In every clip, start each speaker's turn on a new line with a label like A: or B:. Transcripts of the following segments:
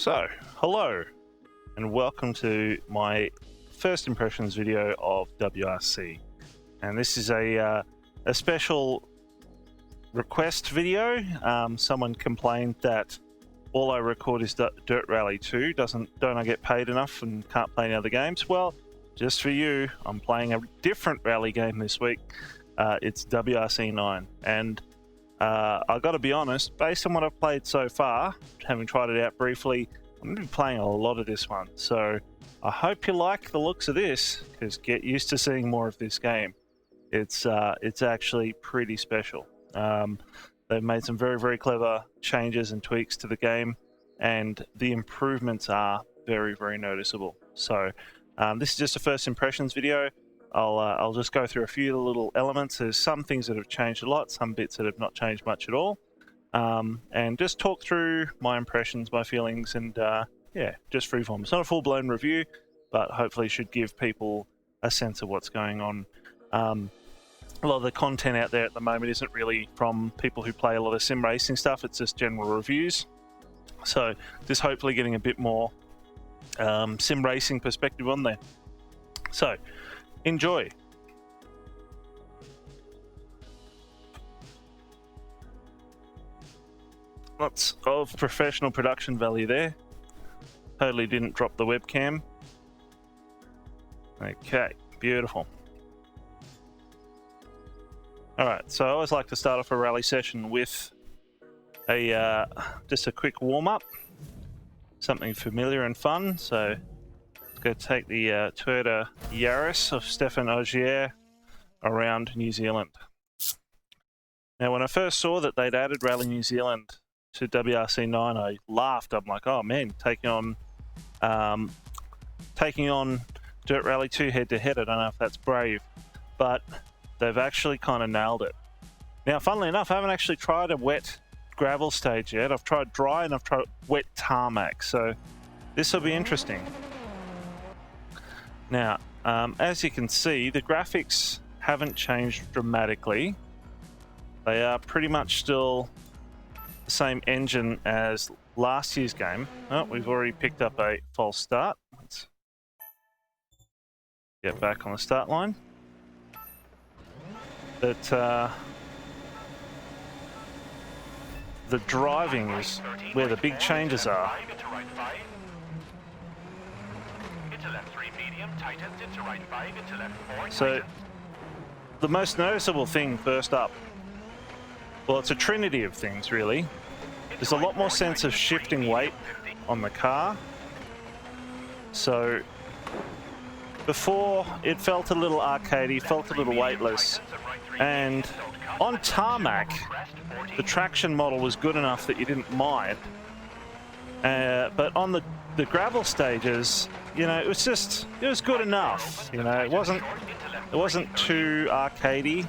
A: So, hello and welcome to my first impressions video of WRC. And this is a special request video. Someone complained that all I record is Dirt Rally 2. Don't I get paid enough and can't play any other games? Well, just for you, I'm playing a different rally game this week. It's WRC9. And I got to be honest, based on what I've played so far, having tried it out briefly, I'm going to be playing a lot of this one. So I hope you like the looks of this, because get used to seeing more of this game. It's actually pretty special. They've made some very, very clever changes and tweaks to the game, and the improvements are very, very noticeable. So this is just a first impressions video. I'll just go through a few little elements. There's some things that have changed a lot, some bits that have not changed much at all, and just talk through my impressions, my feelings, and yeah, just freeform. It's not a full-blown review, but hopefully should give people a sense of what's going on. A lot of the content out there at the moment isn't really from people who play a lot of sim racing stuff. It's just general reviews. So just hopefully getting a bit more sim racing perspective on there. So enjoy. Lots of professional production value there. Totally didn't drop the webcam. Okay, beautiful. Alright, so I always like to start off a rally session with a just a quick warm-up. Something familiar and fun. So let's go take the Toyota Yaris of Stefan Ogier around New Zealand. Now, when I first saw that they'd added Rally New Zealand to WRC9, I laughed. I'm like, oh man, taking on Dirt Rally 2 head-to-head. I don't know if that's brave, but they've actually kind of nailed it. Now, funnily enough, I haven't actually tried a wet gravel stage yet. I've tried dry and I've tried wet tarmac, so this will be interesting. Now, as you can see, the graphics haven't changed dramatically. They are pretty much still the same engine as last year's game. Oh, we've already picked up a false start. Let's get back on the start line. But the driving is where the big changes are. So the most noticeable thing first up, well, it's a trinity of things really. There's a lot more sense of shifting weight on the car. So before it felt a little arcadey, felt a little weightless, and on tarmac the traction model was good enough that you didn't mind, but on the gravel stages, you know, it was good enough. You know, it wasn't too arcadey,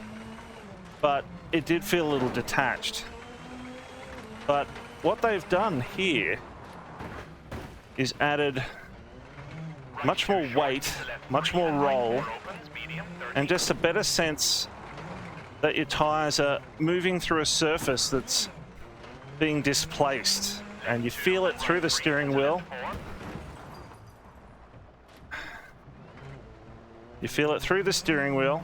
A: but it did feel a little detached. But what they've done here is added much more weight, much more roll, and just a better sense that your tires are moving through a surface that's being displaced, and you feel it through the steering wheel. You feel it through the steering wheel,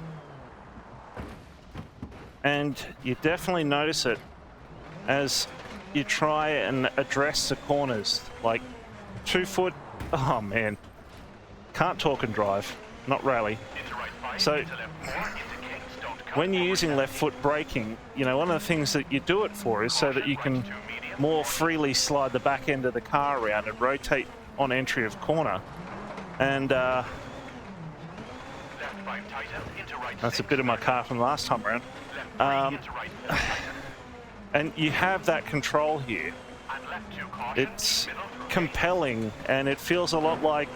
A: and you definitely notice it as you try and address the corners, like 2 foot. Oh man, can't talk and drive, not rally. So when you're using left foot braking, you know, one of the things that you do it for is so that you can more freely slide the back end of the car around and rotate on entry of corner. And that's a bit of my car from last time around. And you have that control here. It's compelling, and it feels a lot like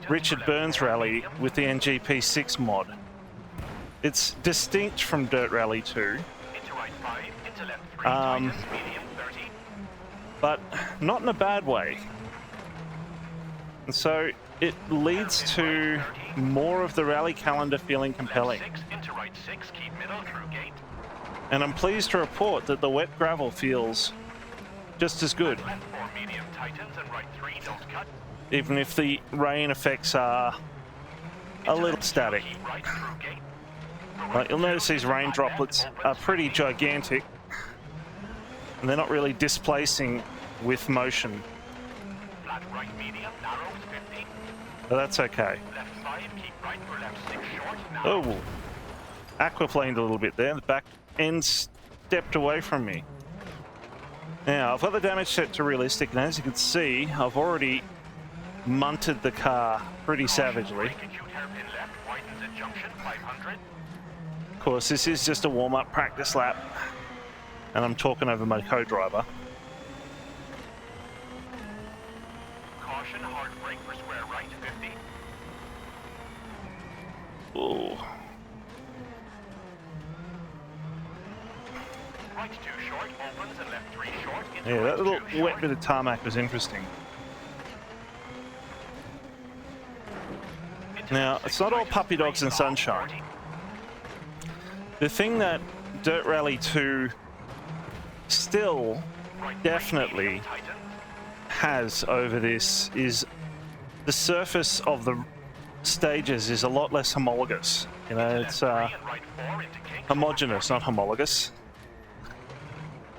A: Richard Burns Rally with the NGP6 mod. It's distinct from Dirt Rally 2, but not in a bad way. And so it leads to more of the rally calendar feeling compelling. And I'm pleased to report that the wet gravel feels just as good. Even if the rain effects are a little static. Like, you'll notice these rain droplets are pretty gigantic, and they're not really displacing with motion. But that's okay. Oh, aquaplaned a little bit there. The back end stepped away from me. Now, I've got the damage set to realistic, and as you can see, I've already munted the car pretty savagely. Of course, this is just a warm-up practice lap, and I'm talking over my co-driver.
B: Caution, hard brake for square right, 50.
A: Ooh.
B: Right 2 short, opens and left 3 short.
A: Yeah, that little wet bit of tarmac was interesting. Now, it's not all puppy dogs and sunshine. The thing that Dirt Rally 2 still definitely has over this is the surface of the stages is a lot less homologous. You know, it's homogeneous, not homologous.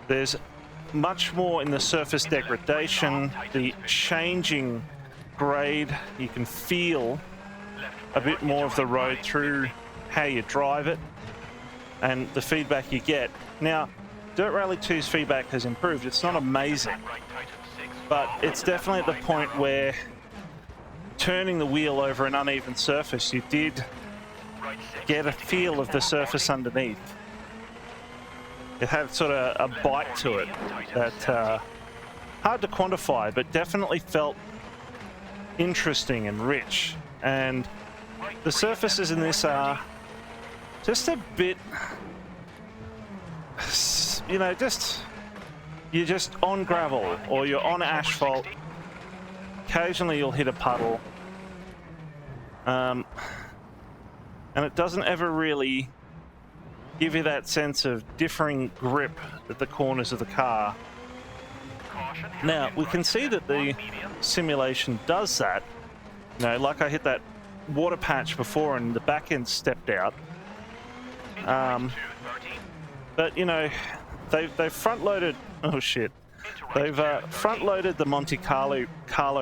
A: There's much more in the surface degradation, the changing grade. You can feel a bit more of the road through how you drive it and the feedback you get. Now, Dirt Rally 2's feedback has improved. It's not amazing, but it's definitely at the point where turning the wheel over an uneven surface, you did get a feel of the surface underneath. It had sort of a bite to it that hard to quantify, but definitely felt interesting and rich. And the surfaces in this are just a bit, you know, you're just on gravel or you're on asphalt. Occasionally you'll hit a puddle. And it doesn't ever really give you that sense of differing grip at the corners of the car. Now, we can see that the simulation does that. You know, like I hit that water patch before and the back end stepped out. But, you know, they've front-loaded... Oh, shit. They've front-loaded the Monte Carlo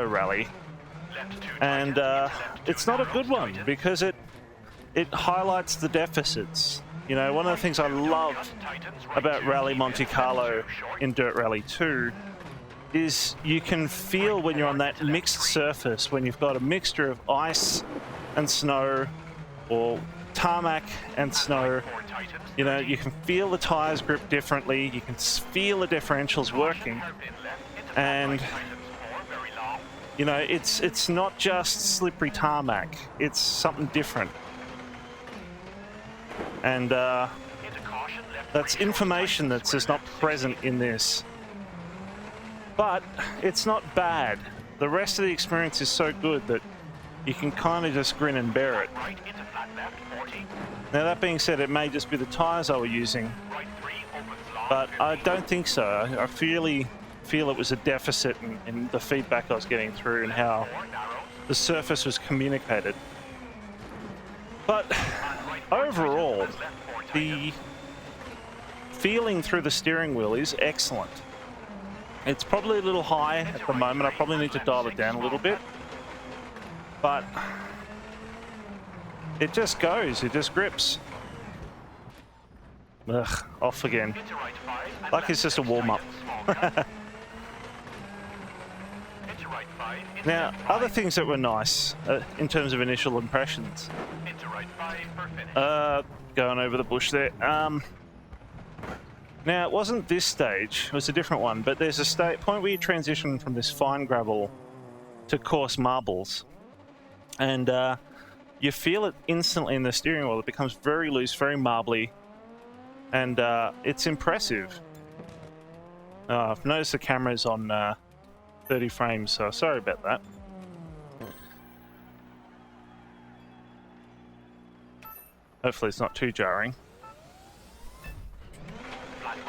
A: rally. And it's not a good one because it highlights the deficits. You know, one of the things I love about Rally Monte Carlo in Dirt Rally 2 is you can feel when you're on that mixed surface, when you've got a mixture of ice and snow or tarmac and snow, you know, you can feel the tires grip differently, you can feel the differentials working, and you know, it's not just slippery tarmac, it's something different. And that's information that's just not present in this. But it's not bad. The rest of the experience is so good that you can kind of just grin and bear it. Now, that being said, it may just be the tyres I were using, but I don't think so. I really feel it was a deficit in the feedback I was getting through and how the surface was communicated. But overall, the feeling through the steering wheel is excellent. It's probably a little high at the moment. I probably need to dial it down a little bit. But it just goes, it just grips. Ugh, off again. Like it's just a warm-up. Now, other things that were nice in terms of initial impressions. Going over the bush there. Now, it wasn't this stage, it was a different one, but there's a point where you transition from this fine gravel to coarse marbles. And you feel it instantly in the steering wheel. It becomes very loose, very marbly, and it's impressive. I've noticed the camera's on 30 frames, so sorry about that. Hopefully it's not too jarring.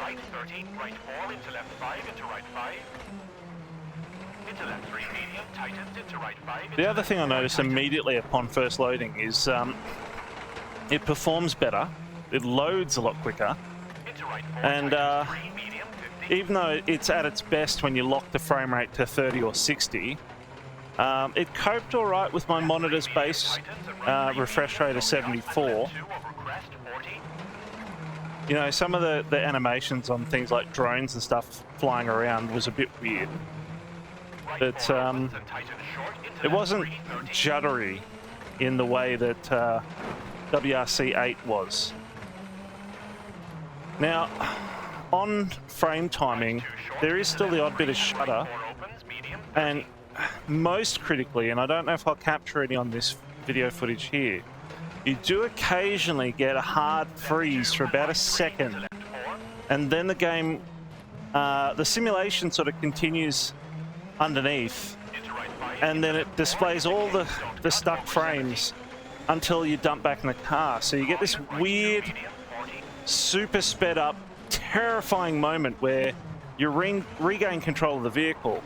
B: right 30, right 4, into left 5, into right 5. Into left 3, medium, tightens, into right 5.
A: The other thing I noticed immediately upon first loading is it performs better, it loads a lot quicker,
B: Into right 4,
A: and
B: tightens, 3, medium, 50.
A: even though it's at its best when you lock the frame rate to 30 or 60, it coped all right with my monitor's base refresh rate of 74. You know, some of the animations on things like drones and stuff flying around was a bit weird, but it wasn't juddery in the way that WRC9 was. Now, on frame timing, there is still the odd bit of shudder, and most critically, and I don't know if I'll capture any on this video footage here, you do occasionally get a hard freeze for about a second, and then the game, the simulation sort of continues underneath, and then it displays all the stuck frames until you dump back in the car. So you get this weird, super sped up, terrifying moment where you regain control of the vehicle,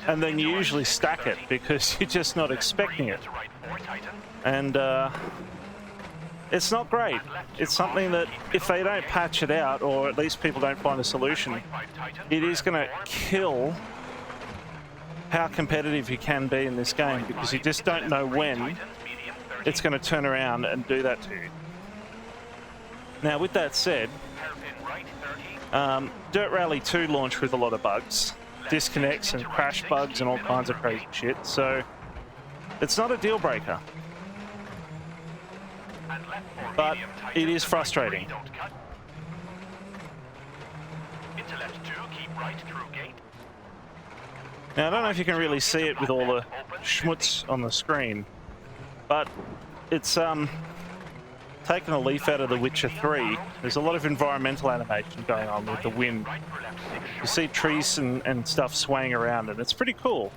A: and then you usually stack it because you're just not expecting it. And it's not great. It's something that if they don't patch it out, or at least people don't find a solution, it is going to kill how competitive you can be in this game, because you just don't know when it's going to turn around and do that to you. Now, with that said, Dirt Rally 2 launched with a lot of bugs, disconnects and crash bugs and all kinds of crazy shit, so it's not a deal breaker, but it is frustrating. Now, I don't know if you can really see it with all the schmutz on the screen, but it's taken a leaf out of The Witcher 3. There's a lot of environmental animation going on with the wind. You see trees and stuff swaying around, and it's pretty cool.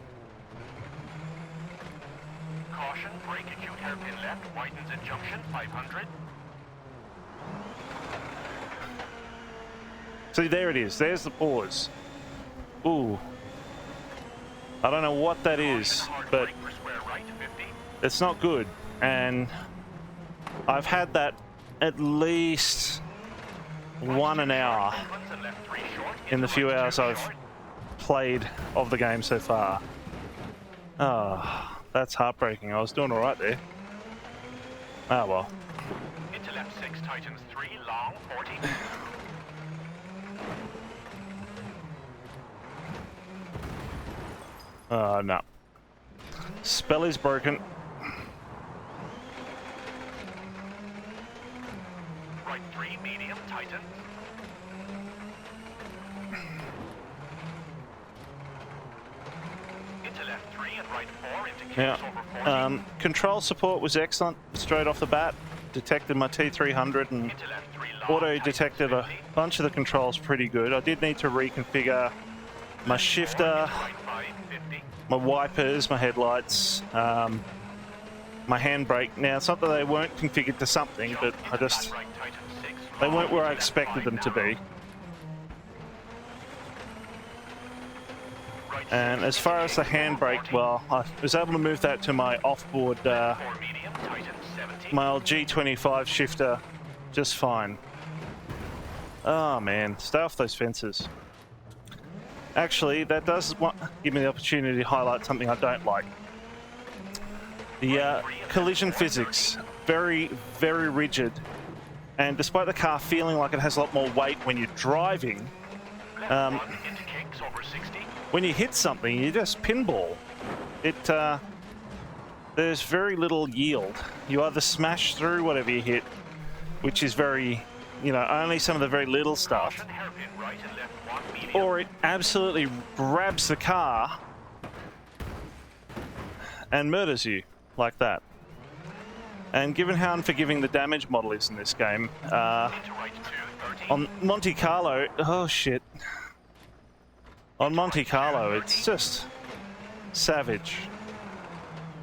B: Caution, brake acute hairpin left, widens at junction 500.
A: See, there it is. There's the pause. Ooh. I don't know what that is, but it's not good. And I've had that at least 1 hour in the few hours I've played of the game so far. Oh, that's heartbreaking. I was doing all right there. Ah, well.
B: Into left 6, tightens 3, long 40.
A: Oh, no. Spell is broken.
B: Right 3, medium, tightens. Into left 3 and right 4, indicates over 40.
A: Control support was excellent straight off the bat. Detected my T300 and
B: Into left 3, long,
A: auto detected a bunch of the controls pretty good. I did need to reconfigure my shifter,
B: right 5, 50.
A: my wipers, my headlights, my handbrake. Now, it's not that they weren't configured to something, but they weren't where I expected them to be. And as far as the handbrake, well, I was able to move that to my off-board, my old G25 shifter just fine. Oh man, stay off those fences. Actually, that does give me the opportunity to highlight something I don't like. The collision physics, very, very rigid. And despite the car feeling like it has a lot more weight when you're driving, when you hit something, you just pinball. There's very little yield. You either smash through whatever you hit, which is very, you know, only some of the very little stuff, or it absolutely grabs the car and murders you like that. And given how unforgiving the damage model is in this game, on Monte Carlo, oh shit. On Monte Carlo, it's just savage.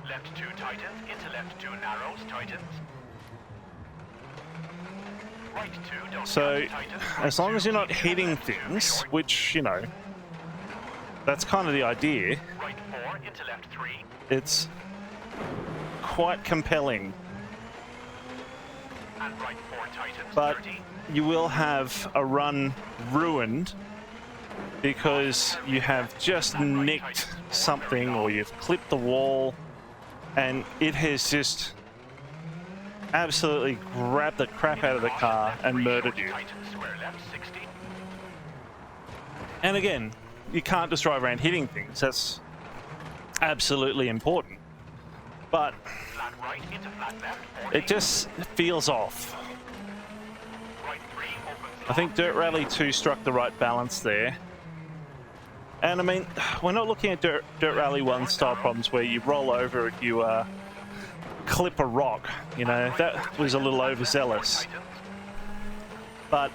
B: Left 2 tightens, into left 2 narrows, tightens. Right 2, don't
A: So,
B: cut, tightens.
A: as long as you're not hitting things, which, you know, that's kind of the idea,
B: Right 4 into left 3.
A: it's quite compelling.
B: And right 4 tightens.
A: But
B: 30.
A: you will have a run ruined because you have just nicked something or you've clipped the wall and it has just absolutely grabbed the crap out of the car and murdered you.
B: Tightens, square left 60.
A: And again, you can't just drive around hitting things. That's absolutely important. But
B: Flat right into flat left 40.
A: it just feels off.
B: Right 3 opens.
A: I think Dirt Rally 2 struck the right balance there. And I mean, we're not looking at Dirt Rally 1 style problems where you roll over, you clip a rock. You know, that was a little overzealous. But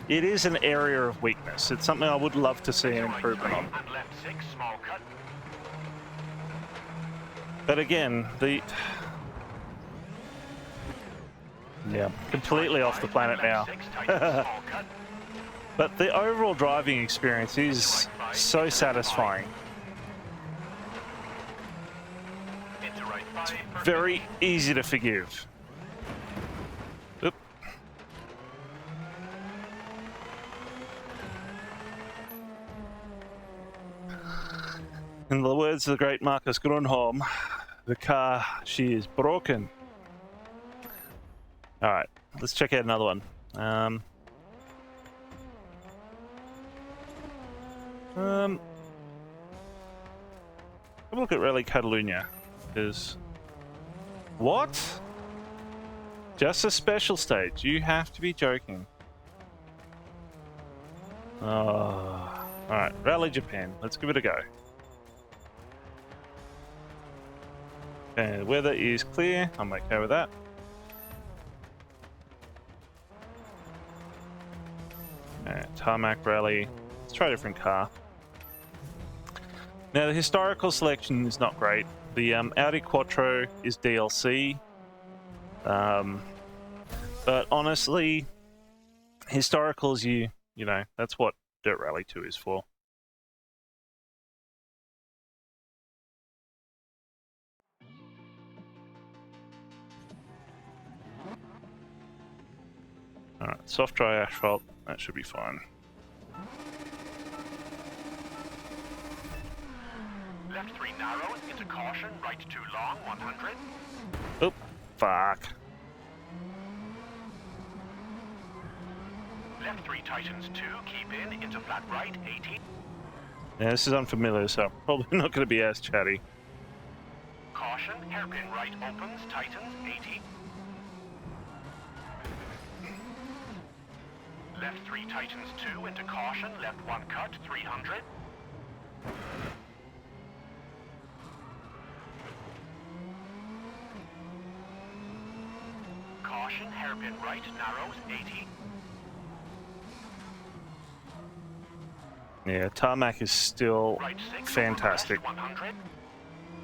A: it is an area of weakness. It's something I would love to see an improvement on.
B: And left 6, small cut.
A: But again, yeah, completely off the planet now.
B: 6 tightens, small cut.
A: But the overall driving experience is so satisfying.
B: Into right 5.
A: Very easy to forgive. Oop. In the words of the great Marcus Grunholm, the car, she is broken. Alright, let's check out another one. Have a look at Rally Catalunya. Because what? Just a special stage? You have to be joking. Oh. Alright, Rally Japan. Let's give it a go. Okay, the weather is clear. I'm okay with that. Tarmac Rally. Let's try a different car. Now, the historical selection is not great. The Audi Quattro is DLC. But honestly, historicals, you know, that's what Dirt Rally 2 is for. Alright, soft dry asphalt, that should be fine.
B: Left 3 narrows into caution, right 2 long, 100.
A: Oop, fuck.
B: Left 3 tightens 2, keep in, into flat right, 80.
A: Yeah, this is unfamiliar, so I'm probably not going to be as chatty.
B: Caution, hairpin right opens, tightens, 80. Left 3 tightens 2, into caution, left 1 cut, 300. Caution, hairpin right, narrows, 80.
A: Yeah, tarmac is still
B: Right 6,
A: fantastic.
B: over crest, 100.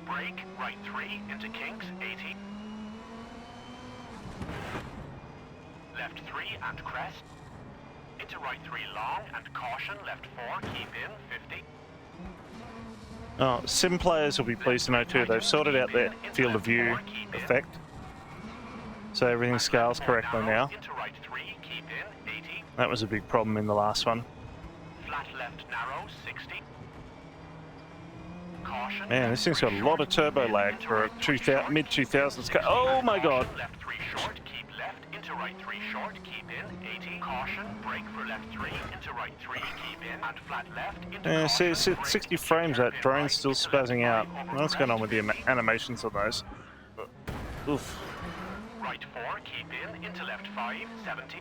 B: Brake, right 3, into kinks, 80. Left 3 and crest. Into right 3 long and caution, left 4, keep in, 50.
A: Oh, sim players will be pleased to know too, they've sorted out their field of view effect. So everything scales correctly now.
B: Into right 3, keep in, 80.
A: That was a big problem in the last one.
B: Flat left narrow, 60. Caution.
A: Man, this thing's got a lot of turbo lag for a mid-2000s car. Oh my god!
B: Left 3 short, keep left, into right 3 short, keep in, 80. Caution, brake for left 3, into right 3, keep in, and flat left, into
A: Yeah,
B: caution,
A: see, it's at 60 frames, that drone's still spazzing out. What's going on with the animations on those? Oof.
B: Right 4, keep in, into left 5, 70.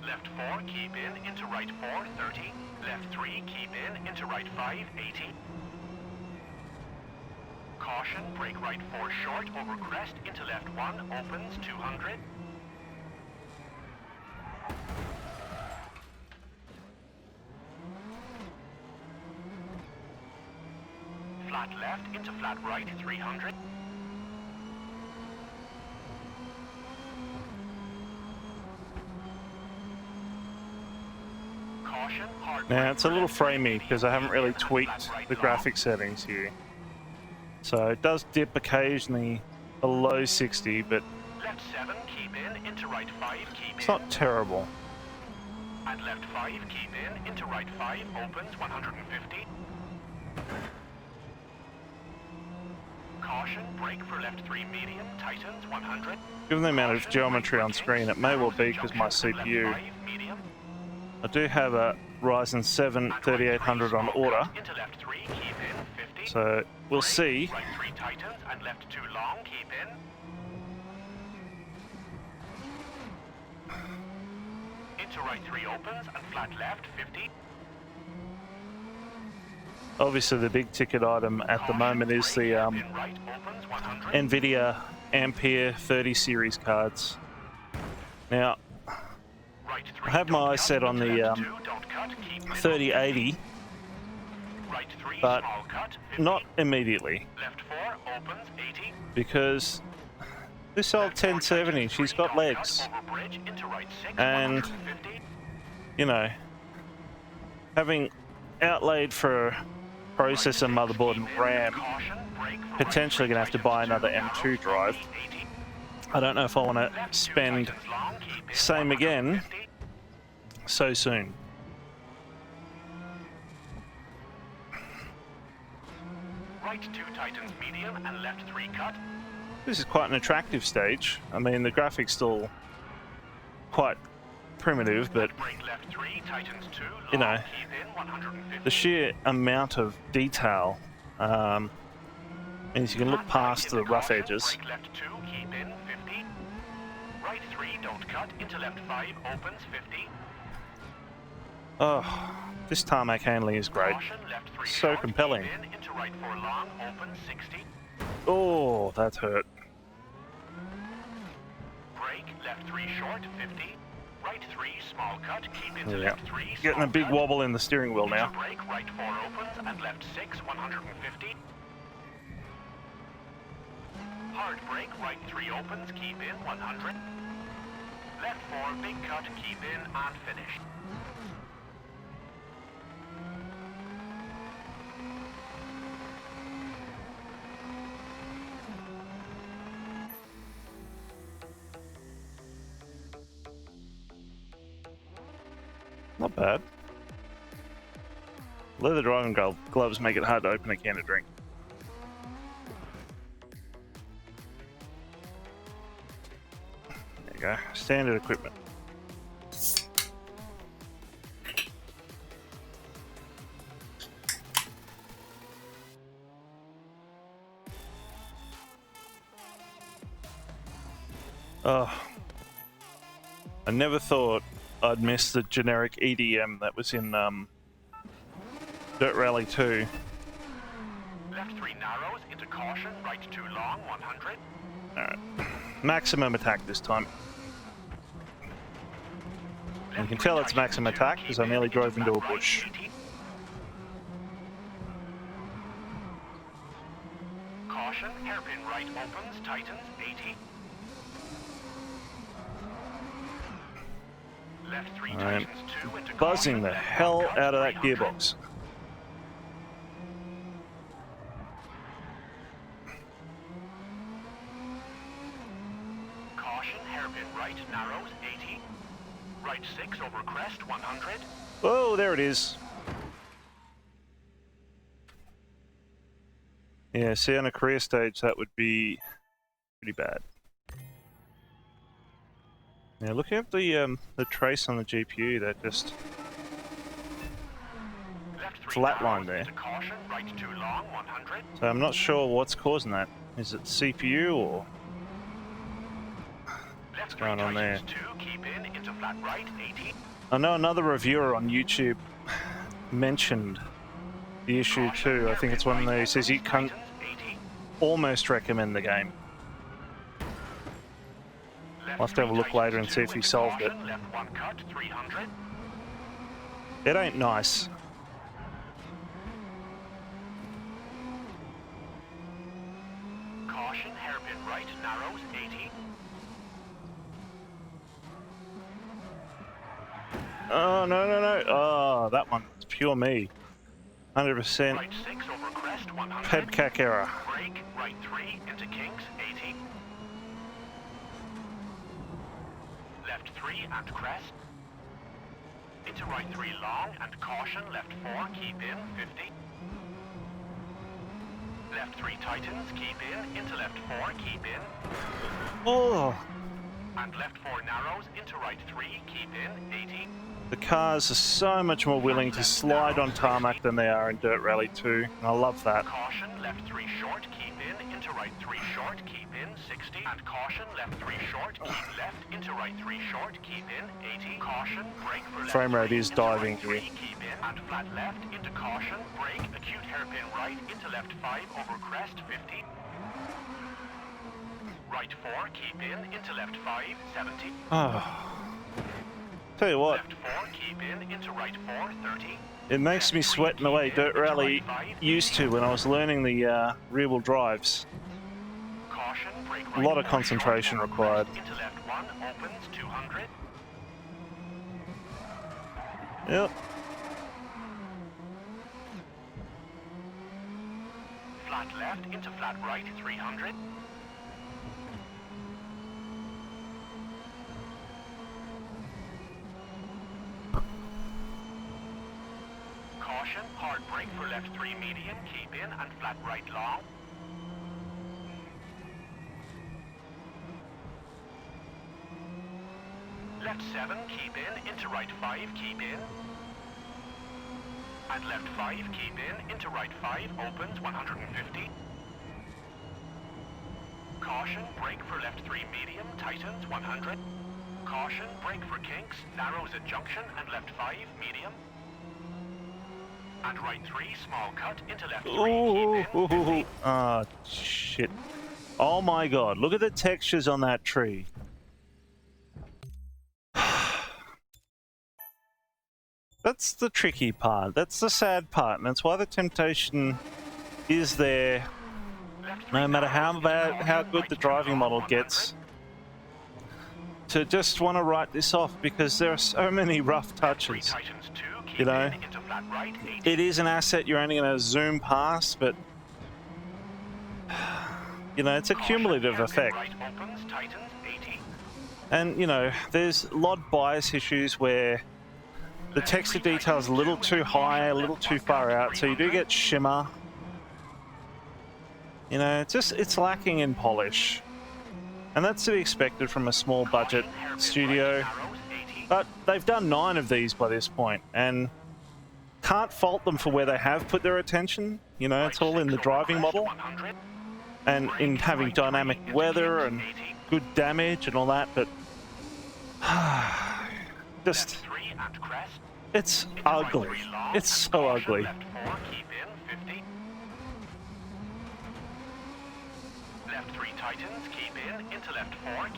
B: Left 4, keep in, into right 4, 30. Left 3, keep in, into right 5, 80. Caution, brake right 4 short, over crest, into left 1, opens, 200. Flat left, into flat right, 300. Caution, hard
A: Now
B: brake
A: it's a
B: for
A: little
B: left 3
A: framey
B: medium,
A: because I haven't really
B: keep in and
A: tweaked
B: flat right
A: the
B: long.
A: graphic settings here. So it does dip occasionally below 60, but
B: Left 7, keep in, into right 5, keep
A: it's
B: in.
A: not terrible.
B: And left 5, keep in, into right 5, opens 150. Caution, brake for left 3 medium, tightens 100.
A: Given the amount of
B: Caution,
A: geometry
B: right
A: on
B: for
A: screen,
B: kinks,
A: it may well
B: narrows
A: be
B: and
A: because my
B: junctions, and
A: CPU.
B: left 5, medium.
A: I do have a Ryzen 7
B: And right
A: 3800
B: 3,
A: on
B: small
A: order,
B: cut, into left 3, keep in, 50.
A: so we'll
B: Brake,
A: see.
B: Right 3 tightens and left 2 long, keep in. Into right 3 opens and flat left 50.
A: Obviously, the big ticket item at the
B: Caution,
A: moment is
B: brake,
A: the
B: hairpin right opens 100.
A: NVIDIA Ampere 30 series cards. Now,
B: Right 3,
A: I have my
B: don't
A: eyes
B: cut,
A: set on
B: into
A: the
B: left 2, don't cut, keep in,
A: 3080,
B: right 3,
A: but
B: small cut 50.
A: not immediately,
B: Left 4 opens 80.
A: because this old
B: Left 4
A: 1070,
B: tightens,
A: she's
B: 3,
A: got
B: don't
A: legs,
B: cut, over bridge, into right 6,
A: and
B: 150.
A: you know, having outlaid for processor, motherboard, and RAM, potentially going to have to buy another M2 drive. I don't know if I want to spend same again so soon.
B: Right 2 tightens medium and left 3 cut.
A: This is quite an attractive stage. I mean, the graphics still quite primitive, but
B: Brake left 3 tightens 2,
A: you know,
B: keep in 150.
A: the sheer amount of detail means you can look past the rough edges.
B: Brake left 2, keep in 50. Right 3, don't cut, into left 5, opens 50.
A: Oh, this tarmac handling is great.
B: Caution, left 3
A: So
B: short,
A: compelling.
B: keep in, into right 4 long, opens 60.
A: Oh, that hurt.
B: Brake, left 3 short, 50. Right 3, small cut, keep into
A: Yeah,
B: left 3,
A: getting
B: small
A: a big
B: cut.
A: wobble in the steering wheel now.
B: Into brake, right 4 opens, and left 6, 150. Hard brake, right 3 opens, keep in, 100. Left 4, big cut, keep in, and finish.
A: Not bad. Leather driving gloves make it hard to open a can of drink. There you go. Standard equipment. Oh, I never thought I'd miss the generic EDM that was in Dirt Rally 2.
B: Left 3 narrows, into caution, right 2 long, 100.
A: Alright. Maximum attack this time. And you can tell it's maximum attack because I nearly drove into a bush.
B: Caution, hairpin right opens, tightens, 80. Left 3
A: I'm
B: tightens 2 into
A: buzzing
B: caution,
A: the
B: left
A: hell
B: 1 cut,
A: out of that
B: 300.
A: gearbox.
B: Caution, hairpin right, narrows, 80. Right 6 over crest, 100.
A: Oh, there it is. Yeah, see, on a career stage, that would be pretty bad. Yeah, looking at the trace on the GPU, that just
B: Left 3
A: flatlined
B: narrows,
A: there.
B: into caution, right 2 long, 100.
A: So I'm not sure what's causing that. Is it CPU or
B: Left 3
A: going on there?
B: tightens 2, keep in, into flat right, 80.
A: I know another reviewer on YouTube mentioned the issue too. I think it's one that he says you can't almost recommend the game. I'll have to have a look later and see if he solved it.
B: Left 1 cut, 300.
A: It ain't nice.
B: Caution, hairpin right, narrows, 80.
A: Oh, no, no, no. Oh, that one's pure me. 100%.
B: Right 6 over crest 100.
A: Headcack error.
B: Brake, right 3 into kinks 80. Left 3 and crest. Into right 3 long and caution, left 4, keep in 50. Left 3 tightens, keep in, into left 4, keep in.
A: Oh,
B: And left 4 narrows, into right 3, keep in 80.
A: the cars are so much more willing to slide on tarmac than they are in Dirt Rally 2, and I love that.
B: Caution, left 3 short, keep in, into right 3 short, keep in 60. And caution, left 3 short, keep left, into right 3 short, keep in 80. Caution, brake for left
A: Frame rate
B: 3,
A: is
B: into right
A: diving
B: 3,
A: here.
B: keep in, and flat left, into caution, brake, acute hairpin right, into left 5, over crest 50. Right 4, keep in, into left 5, 70.
A: Oh. Tell you what,
B: Left 4, keep in, into right 4, 30.
A: it makes me sweat in the way Dirt Rally used to when I was learning the rear-wheel drives.
B: Caution, brake
A: A
B: right
A: lot of
B: 4
A: concentration
B: short,
A: required.
B: into left 1, opens 200.
A: Yep.
B: Flat left, into flat right 300. Caution, hard brake for left 3 medium, keep in, and flat right long. Left 7, keep in, into right 5, keep in. And left 5, keep in, into right 5, opens 150. Caution, brake for left 3 medium, tightens 100. Caution, brake for kinks, narrows at junction, and left 5, medium. And right 3, small cut, into left 3, keep in, 50.
A: Ah, shit. Oh my god, look at the textures on that tree. That's the tricky part. That's the sad part, and that's why the temptation is there. No matter how good the driving model gets, to just want to write this off because there are so many rough touches. You know, it is an asset you're only going to zoom past, but you know, it's a cumulative effect. And you know, there's LOD bias issues where the texture detail is a little too high, a little too far out, so you do get shimmer. You know, it's lacking in polish. And that's to be expected from a small budget studio. But they've done 9 of these by this point, and can't fault them for where they have put their attention. You know, it's all in the driving model and in having dynamic weather and good damage and all that, but just, it's ugly. It's so ugly.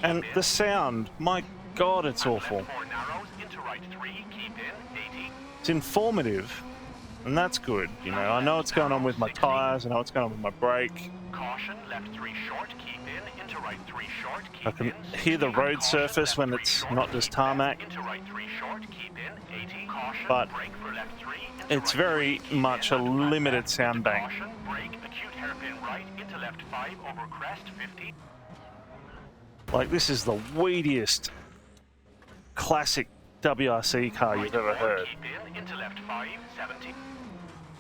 A: And the sound, my god, it's awful. It's informative, and that's good. You know, I know what's going on with my tires, I know what's going on with my brake.
B: Caution, left 3 short, keep in, into right 3 short, keep
A: I can
B: in,
A: hear the
B: 60,
A: road
B: and
A: surface
B: caution,
A: when
B: left
A: it's
B: 3
A: not
B: short,
A: just
B: keep
A: tarmac.
B: left, into right 3 short, keep in, 80, caution,
A: But
B: brake for left 3, into
A: it's
B: right
A: very
B: 3, keep
A: much
B: in,
A: a
B: and flat
A: limited
B: left,
A: sound
B: into
A: bank.
B: Caution, brake, acute hairpin right, into left 5, over crest, 50.
A: Like, this is the weediest classic WRC car you've ever heard.
B: Keep in, into left 5, 70.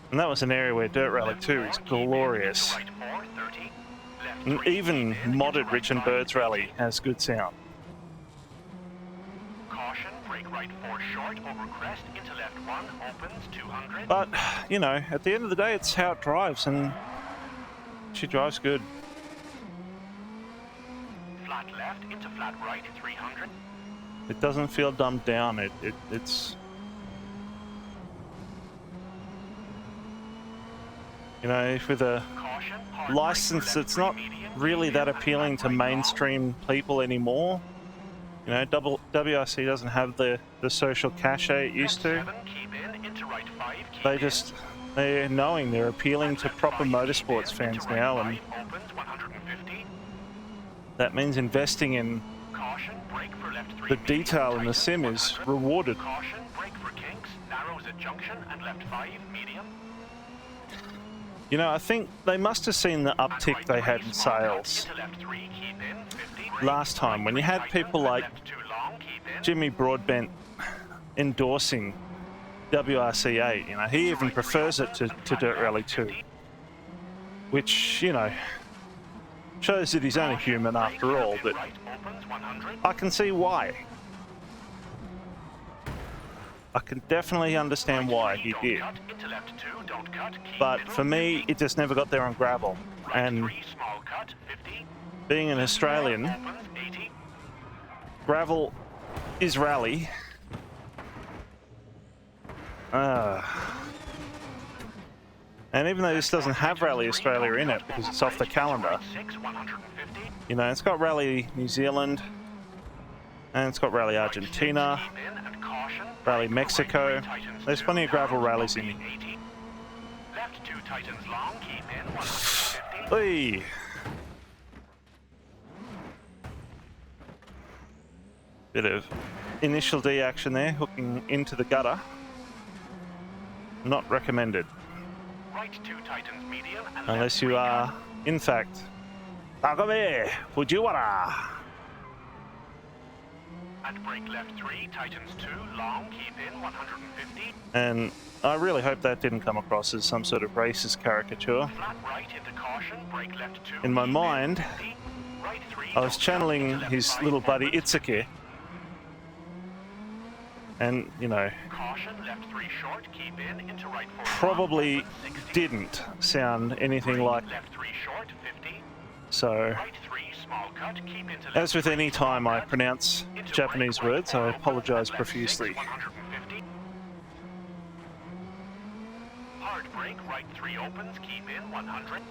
A: And that was an area where Dirt Rally 2 is glorious.
B: Right 4, 30. Left
A: And
B: 3,
A: even
B: keep in,
A: modded
B: into
A: Rich and
B: right 5,
A: Bird's Rally has good sound.
B: Caution, brake right 4 short, over crest, into left 1, opens 200.
A: But, you know, at the end of the day, it's how it drives, and she drives good.
B: Flat left, into flat right, 300.
A: It doesn't feel dumbed down. It's... You know, with a
B: Caution, hard
A: license
B: brake for
A: that's
B: left
A: not
B: 3 medium,
A: really
B: keep
A: that
B: in, and
A: appealing
B: flat
A: to
B: right long.
A: mainstream people anymore. You know, WRC doesn't have the social cachet it used to.
B: Left 7, keep in, into right 5, keep
A: They
B: in.
A: just, they're knowing they're appealing to
B: Left
A: proper
B: 5, keep
A: motorsports
B: in,
A: fans
B: into right
A: now,
B: 5,
A: and
B: opens 150.
A: that means investing in
B: Caution, brake for left 3
A: the
B: medium,
A: detail in the
B: tightens
A: sim is
B: 100.
A: rewarded.
B: Caution, brake for at junction and left 5, medium.
A: You know, I think they must have seen the uptick they had in sales
B: Into left 3, keep in, 50.
A: last time when you had people like
B: Left 2 long, keep in.
A: Jimmy Broadbent endorsing WRC8. You know, he even prefers it to Dirt Rally 2, which, you know, shows that he's only human after all, but I can see why. I can definitely understand why he did. But for me, it just never got there on gravel. And being an Australian, gravel is rally. And even though this doesn't have Rally Australia in it because it's off the calendar, you know, it's got Rally New Zealand, and it's got Rally Argentina, Rally Mexico. There's plenty of gravel rallies in here. Oy. Bit of initial D action there, hooking into the gutter. Not recommended.
B: Right 2 tightens medium and
A: Unless you are, in fact, Takame Fujiwara.
B: And brake left 3 tightens 2 long, keep in 150.
A: And I really hope that didn't come across as some sort of racist caricature.
B: Flat right into caution, brake left 2.
A: In my mind,
B: Right 3,
A: I was channeling his little buddy Itsuki. And, you know,
B: caution left 3 short, keep in into right 4.
A: probably didn't sound anything like.
B: Left 3 short, 50.
A: So,
B: Right 3 small cut, keep into
A: as with any time I pronounce Japanese words, I apologize profusely.
B: 150. Hard brake, right 3 opens, keep in 100.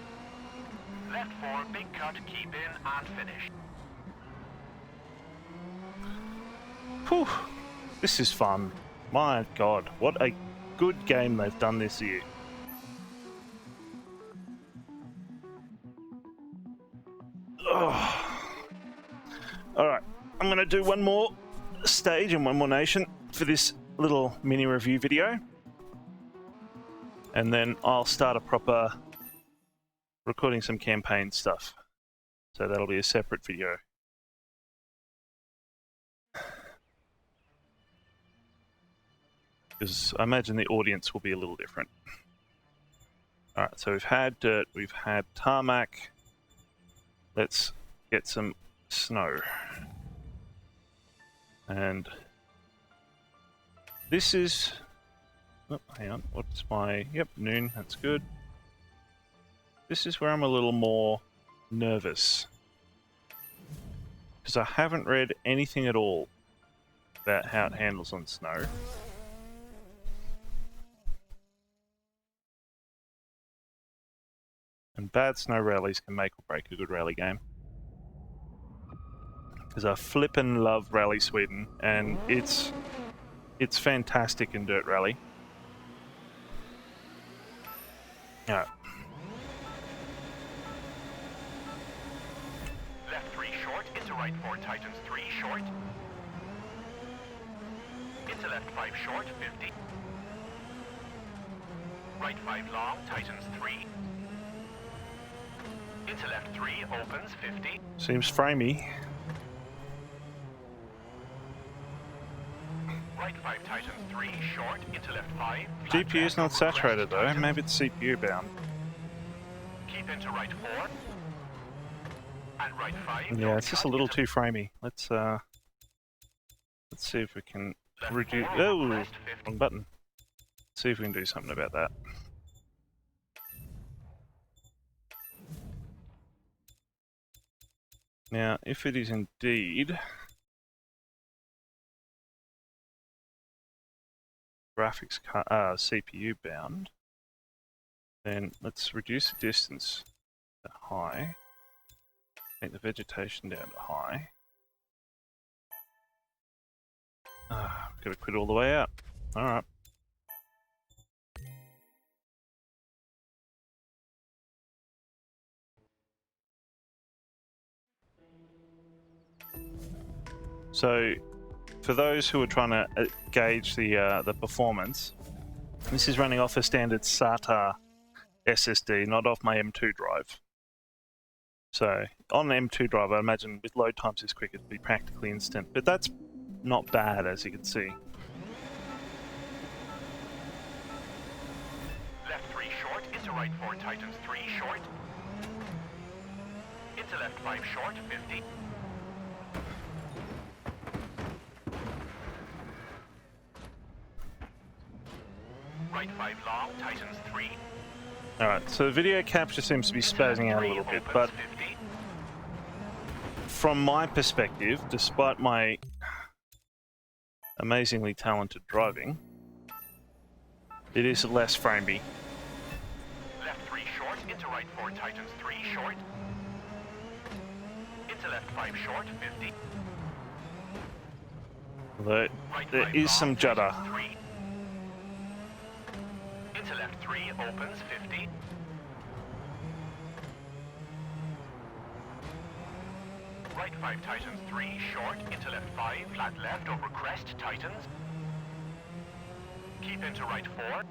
B: Left 4 big cut, keep in and finish.
A: Whew. This is fun. My God, what a good game they've done this year. Oh. Alright, I'm going to do one more stage and one more nation for this little mini review video. And then I'll start a proper recording some campaign stuff. So that'll be a separate video. Because I imagine the audience will be a little different. Alright, so we've had dirt, we've had tarmac. Let's get some snow. And this is... Oh, hang on, what's my... Yep, noon, that's good. This is where I'm a little more nervous. Because I haven't read anything at all about how it handles on snow. And bad snow rallies can make or break a good rally game. Because I flippin' love Rally Sweden, and it's fantastic in Dirt Rally. Alright.
B: Left 3 short, into right 4 tightens 3 short. Into left 5 short, 50. Right 5 long, tightens 3. Into left 3, opens 50.
A: Seems framey.
B: Right 5 tightens 3, short, into left 5.
A: GPU's not saturated though, maybe it's CPU bound.
B: Keep into right 4. And right 5.
A: Yeah, it's just a little too framey. Let's see if we can reduce... Oh, wrong button. Let's see if we can do something about that. Now, if it is indeed graphics CPU bound, then let's reduce the distance to high, take the vegetation down to high. Gotta quit all the way out. Alright. So, for those who are trying to gauge the performance, This is running off a standard SATA SSD, not off my M2 drive. So on the M2 drive, I imagine with load times this quick, it'd be practically instant. But that's not bad, as you can see.
B: Left 3 short, into right 4 tightens 3 short. Into left 5 short, 50. Right 5 long, tightens 3.
A: Alright, so the video capture seems to be spazzing out a little bit, but from my perspective, despite my amazingly talented driving, it is less framey.
B: Left 3 short, into right 4 tightens 3 short. Into left 5 short, 50.
A: Although there is some judder.
B: Into left 3 opens 50. Right 5 tightens 3 short. Into left 5 flat left over crest tightens. Keep into right 4.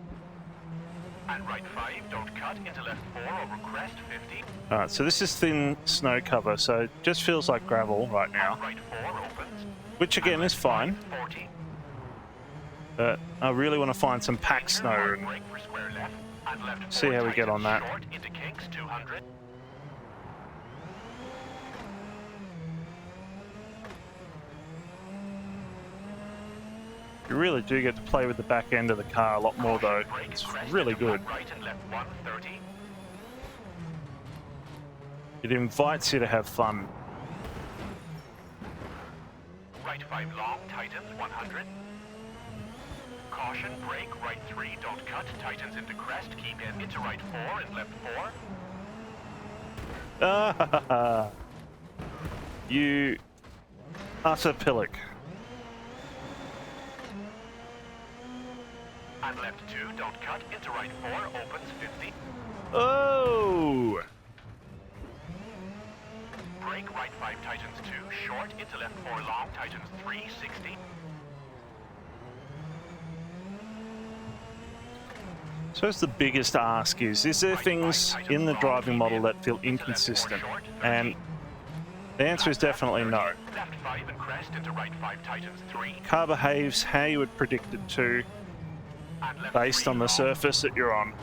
B: And right 5 don't cut. Into left 4 over crest 50.
A: Alright, so this is thin snow cover, so it just feels like gravel right now.
B: And right 4 opens.
A: Which again is fine.
B: 40.
A: But I really want to find some packed snow and
B: Brake for square left. And left
A: see
B: 4
A: how we get on that.
B: short into kinks 200.
A: You really do get to play with the back end of the car a lot more though. It's really good.
B: Right and left 130.
A: It invites you to have fun.
B: Right 5 long, tightens 100. Caution, brake, right 3, don't cut, tightens into crest, keep in, into right 4 and left 4.
A: Ah, you utter pillock.
B: And left 2, don't cut, into right 4, opens 50.
A: Oh!
B: Brake, right 5, tightens 2, short, into left 4 long, tightens 3, 60.
A: I suppose the biggest ask is there things in the driving model that feel inconsistent? And the answer is definitely no.
B: Left 5 and crest, into right 5, tightens 3.
A: Car behaves how you would predict it to, based on the surface that you're on.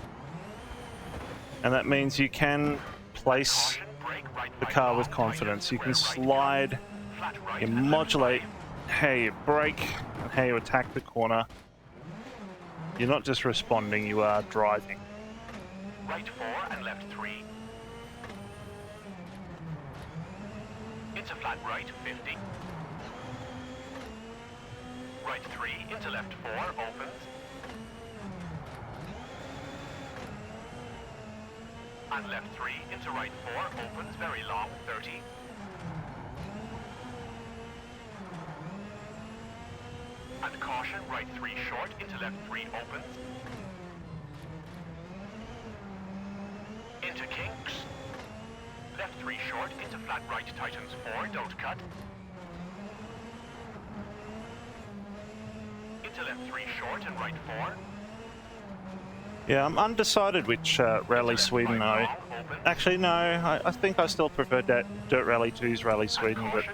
A: And that means you can place the car with confidence. You can slide, you modulate how you brake and how you attack the corner. You're not just responding, you are driving.
B: Right 4 and left 3. Into flat right 50. Right 3 into left 4 opens. And left 3 into right 4 opens very long 30. And caution, right 3 short, into left 3 opens. Into kinks. Left 3 short, into flat right tightens 4, don't cut. Into left 3 short and right 4.
A: Yeah, I'm undecided which Rally Sweden I... Actually, no, I think I still prefer Dirt Rally 2's Rally Sweden, but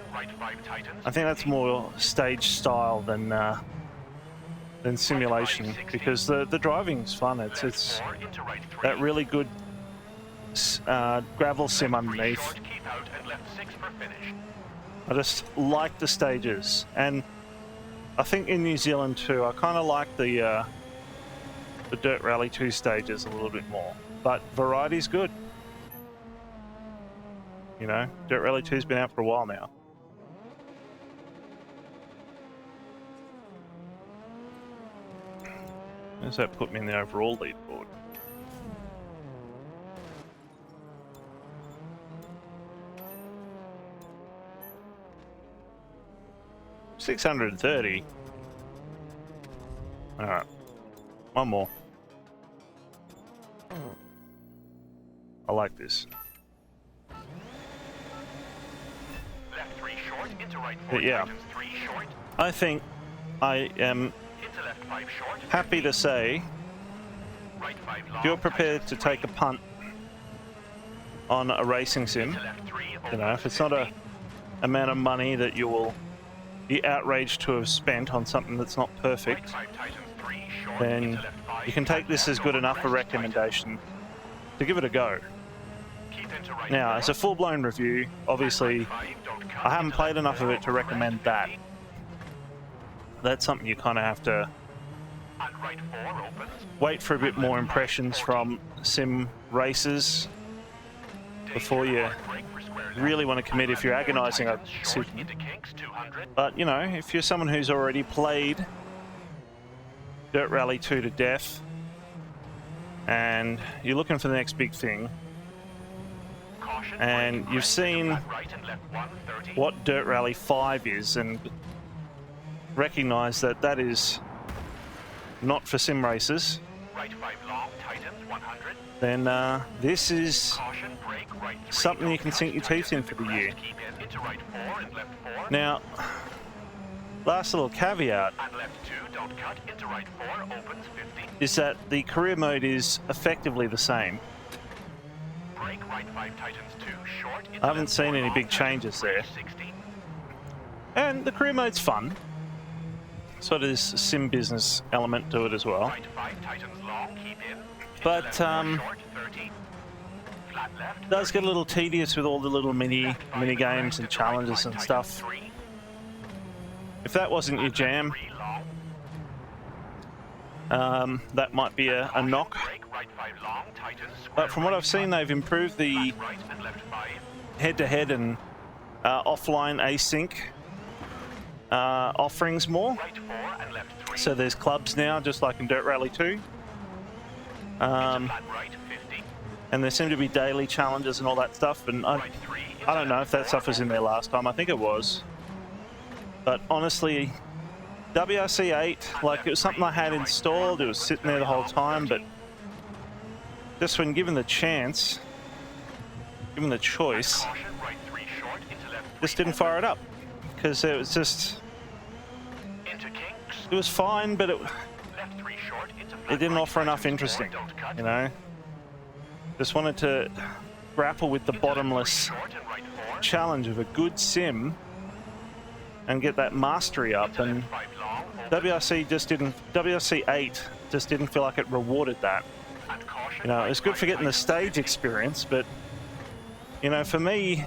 A: I think that's more stage style than simulation, because the driving's fun. It's that really good gravel sim underneath. I just like the stages, and I think in New Zealand too, I kind of like the Dirt Rally 2 stages a little bit more, but variety's good. You know, Dirt Rally 2's been out for a while now. Does that put me in the overall leaderboard? $630. All right, one more. I like this.
B: Left 3 short, into right 4
A: But yeah,
B: tightens 3 short.
A: I think I am
B: Into left 5 short.
A: happy to say
B: Right 5 long,
A: if you're prepared
B: tightens
A: to
B: 3.
A: take a punt on a racing sim,
B: Into left 3,
A: you know, if
B: opens
A: it's not a
B: 50.
A: amount of money that you will be outraged to have spent on something that's not
B: Right
A: perfect,
B: 5 tightens 3, short,
A: then
B: into left 5.
A: you can take this as good enough a recommendation to give it a go.
B: Keep into right
A: Now,
B: 4.
A: as a full-blown review, obviously,
B: And right 5, don't cut,
A: I haven't
B: into
A: played
B: left
A: enough of
B: 4,
A: it to
B: over
A: recommend
B: crest
A: that.
B: 50.
A: That's something you kind of have to
B: And right 4 opens.
A: wait for a bit
B: And
A: more
B: left 5,
A: impressions
B: 40.
A: from sim racers before
B: Danger,
A: you
B: hard brake for square left.
A: really want to commit
B: And
A: if you're
B: left 4
A: agonizing a
B: tightens, short,
A: decision.
B: into kinks, 200.
A: But, you know, if you're someone who's already played Dirt Rally 2 to death and you're looking for the next big thing,
B: Caution,
A: and
B: braking
A: you've
B: crest into
A: seen
B: flat right and left 130.
A: what Dirt Rally 5 is and recognize that that is not for sim racers,
B: Right 5 long, tightens, 100.
A: then this is
B: Caution, brake, right 3,
A: something you
B: don't
A: can
B: cut,
A: sink your teeth
B: tightens
A: in
B: at
A: for
B: the
A: the
B: crest,
A: year.
B: Keep in, into right 4 and left 4.
A: Now, last little caveat
B: And left 2, don't cut, into right 4, opens 50.
A: is that the career mode is effectively the same.
B: Brake, right 5 tightens 2, short, into
A: I haven't
B: left
A: seen
B: 4
A: any
B: long,
A: big
B: tightens
A: changes
B: 3,
A: there.
B: 60.
A: And the career mode's fun. So there's a sim business element to it as well.
B: Right 5 tightens long, keep in. Into
A: But,
B: left 4 short, 30. Flat left,
A: It does get a little tedious with all the little mini
B: left 5
A: games
B: crest
A: and
B: into right
A: challenges
B: 5
A: and
B: tightens
A: stuff.
B: 3.
A: If that wasn't your
B: And left
A: jam,
B: 3 long.
A: that might be a knock.
B: Brake, right 5 long, tightens, square
A: But from what
B: right
A: I've seen, they've improved the
B: flat right and left 5.
A: head-to-head and offline async offerings more.
B: Right 4 and left 3.
A: So there's clubs now, just like in Dirt Rally 2.
B: Into flat right 50.
A: And there seem to be daily challenges and all that stuff. And
B: Right 3 into
A: I don't know
B: left
A: if that
B: 4,
A: stuff was in there last time. I think it was. But honestly, WRC8, like, it was something I had installed. It was sitting there the whole time. But just when given the chance, given the choice,
B: Caution, right 3 short, into left 3
A: just didn't fire it up. Because it was just,
B: into kinks.
A: it was fine, but it
B: Left 3 short, into flat
A: it didn't
B: right,
A: offer enough
B: tightens 4,
A: interesting,
B: don't cut.
A: you know? Just wanted to grapple with the
B: Into left 3
A: bottomless
B: short and right 4.
A: challenge of a good sim and get that mastery up,
B: Into
A: and
B: left 5 long, open.
A: WRC8 just didn't feel like it rewarded that.
B: And caution,
A: You know,
B: right
A: it's good
B: 5
A: for getting the
B: tightens
A: stage
B: 50.
A: experience, but you know, for me,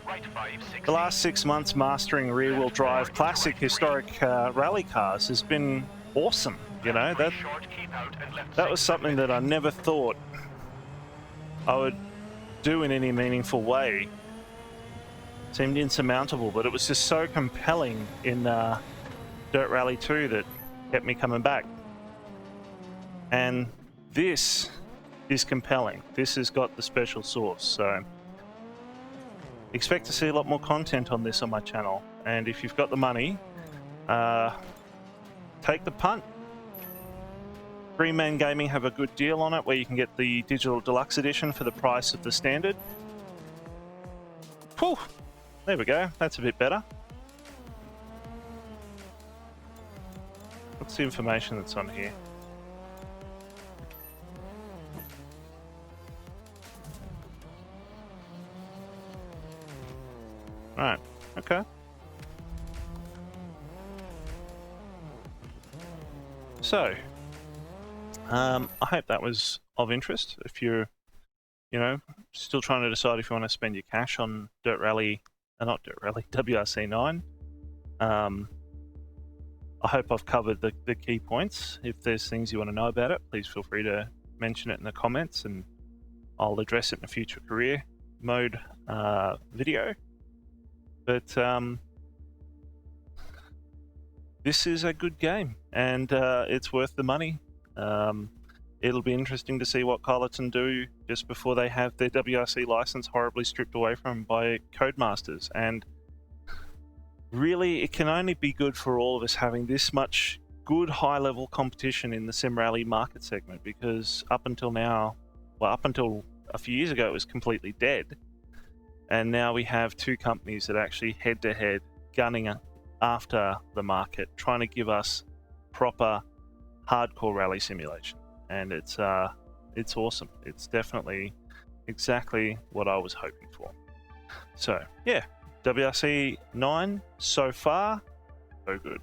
B: Right 5, 60.
A: the last 6 months mastering rear-wheel drive classic historic rally cars has been awesome. You know,
B: Left 3
A: that
B: short, keep out, and left
A: that
B: 6
A: was something that I never thought I would do in any meaningful way. Seemed insurmountable, but it was just so compelling in Dirt Rally 2 that kept me coming back. And this is compelling. This has got the special sauce, so expect to see a lot more content on this on my channel. And if you've got the money, take the punt. Green Man Gaming have a good deal on it where you can get the digital deluxe edition for the price of the standard. Whew, there we go, that's a bit better. What's the information that's on here? Right, okay. So, I hope that was of interest. If you're, you know, still trying to decide if you want to spend your cash on Dirt Rally, not Dirt Rally, WRC9. I hope I've covered the key points. If there's things you want to know about it, please feel free to mention it in the comments and I'll address it in a future career mode video. But this is a good game and it's worth the money. It'll be interesting to see what Carleton do just before they have their WRC license horribly stripped away from them by Codemasters. And really, it can only be good for all of us having this much good high-level competition in the sim rally market segment, because up until now, well, up until a few years ago, it was completely dead. And now we have two companies that actually head-to-head gunning after the market, trying to give us proper hardcore rally simulation. and it's awesome. It's definitely exactly what I was hoping for. So yeah, WRC9 so far, so good.